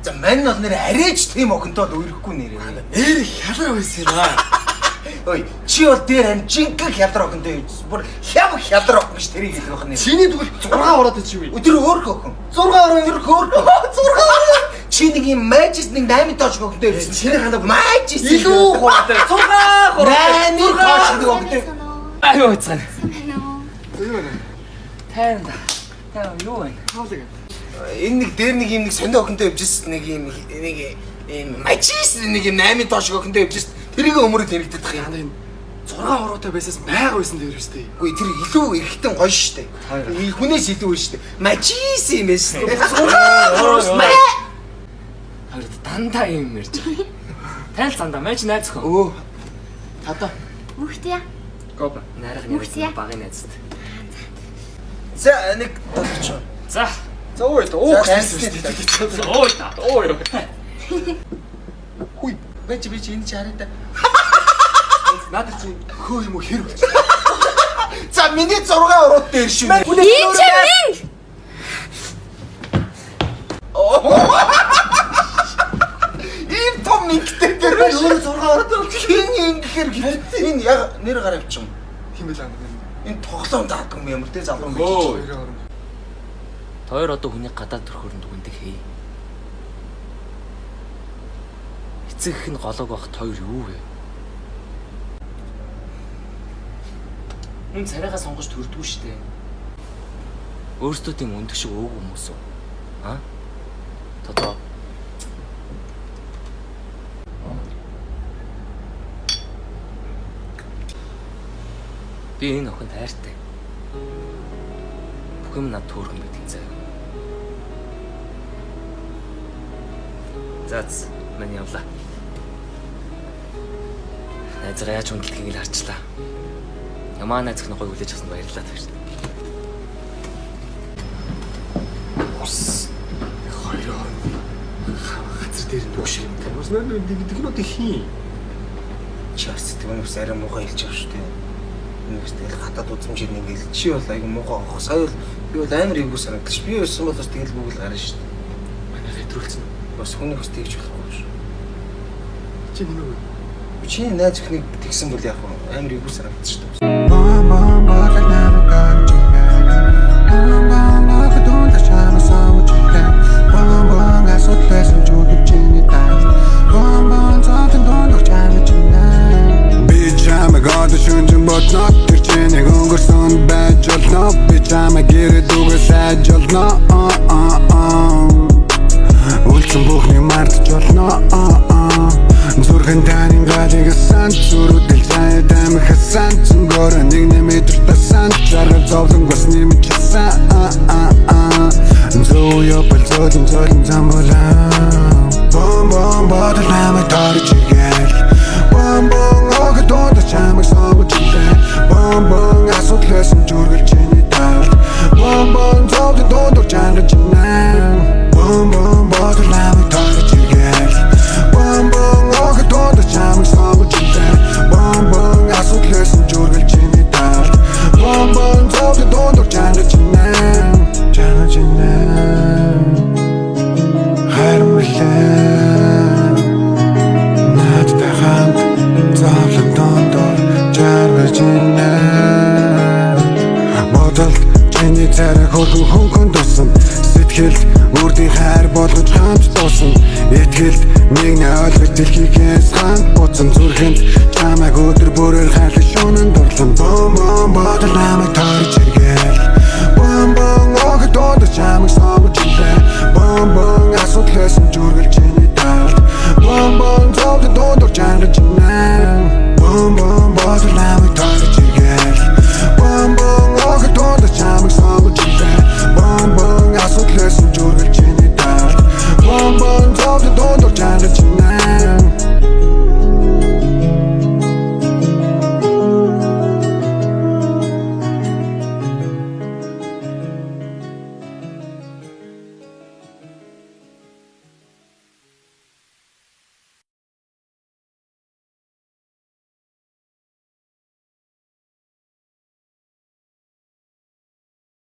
За мань бол нэр арайч тийм охинтой үерхгүй нэрээ. Нэр хялар байсан юм аа. Ой, чи бол дээр харин жинхэнэ хялар охинтой юм. Бүр хялар охин гэж тэрийг хэлэх байх нэр. Чиний тэгвэл 6 ороод чи юу? Өдөр хөөрхө охин. 6 ороо хөөрхө. 6 чи нэг юм мажис нэг 8 тооч охинтой байсан. Чиний хандаа мажис илүү хураатай. 6 хураатай. 8 тооч охинтой. Аюу цаа. Юу вэ? Тайранда. Юу вэ? Хаалга. Энэ нэг дээр нэг юм нэг сонио охинтой явжсэн нэг юм мажис нэг юм 8 тооч охинтой явжсэн. Тэрийг өмөрөд яригддаг юм. Яна энэ 6 ороотой байсаас байга байсан дээр шүү дээ. Үгүй тэр илүү эргэтэн гоё шүү дээ. Хүнээс илүү шүү дээ. Мажис юм байна шүү дээ. 6 ороос Харин дандаа юм ярьж байгаа. Тайл зандаа мэж найз хөө. Өө. Тата. Мөхтия. Гоп. Найрах Мөхтия. багын найзтай. За нэг толч. За. За ой Өө гэсэн шүү дээ. Ой та. Ой. Хүй. Бэж энэ чи хараа та. Надад чи хөө юм уу хэр вэ? За миний 6 ороод дээр шүү. Ийм ч минь. Ийм том мингтэй дээр Өөр 6 ороод хин ингэхэр энэ яг нэр гараа авчим. тийм байл аа. Энэ тоглоом заадаг юм ямар те залуу юм Өө. гэж. Тойр одоо хүний гадаад төрхөөрөнд үгэндэг хээ. Эцэг нь голоог бах тойр юу вэ? Мөн царайгаа сонгож төрдгүү штэ. Өөрсдөө тийм өндөг шиг өөг хүмүүс үү? Аа? Тото. Би энэ охин тайртай. Бүх юм над төөрхөн байдаг заяа. Зац, мань явлаа. Найзгаа яаж хүндэлхийг л харчлаа. Ямаа найз их гоё хүлээж авсан баярлалаа гэж. Ус. Хоёроо. Газар дээр нүг шиг юм. Бас нэгнүүд хийн. Чарс тийм бас арай муухай хэлж байгаа шүү дээ. Нэгс тэгэл хатад үзмжид нэг л чи бол айгу муухай авах. Сая бол би бол амар эвгүй санагдчих. Би өссөн бол бас тэгэл бүгэл гарна шүү дээ. Манай хэтрүүлсэн. Бас хүний хөс тэгж болохгүй шүү. Чи нэг үү? Чи найз өхнийг тэгсэн бол яг амар эвгүй санагдчих шүү дээ. Бодно тэр чинийг өнгөрсөн байж болно би чамаа гэрээ дүгээс хайж болно үлцэн бүхний мартж болно зүрхэн таны галыг сан зүрүүдэл цай дамих сан зөнгөөр нэг нэмэтэр тасан жаргал зовлон бас нэмж часан зөөё болцоод зөөлөн замбулаа бом бом бодол намайг тарж игээл бом бом огдод чамайг сонгож бом бом асуудлаас зүргэлж чиний тал бом бом зовд дуудар чангаж байна бом бом бодол намайг тарж игээл бом бом огдод чамайг сонгож бом бом асуудлаас зүргэлж чиний тал бом бом зовд дуудар чангаж байна хайрлаа надад хамт зовлон дондор жаргаж байна бодолд чиний царай хөнгөн тусан сэтгэл үрдийн хайр болгож хамт туусан итгэлд нэгний ойлгож дэлхийгээс хамт буцсан зүрхэнд чамайг өдөр бүрээр хайлах шунан дурлан бом бом бодол намайг тарж иргээл бом бом огдод чамайг сонгож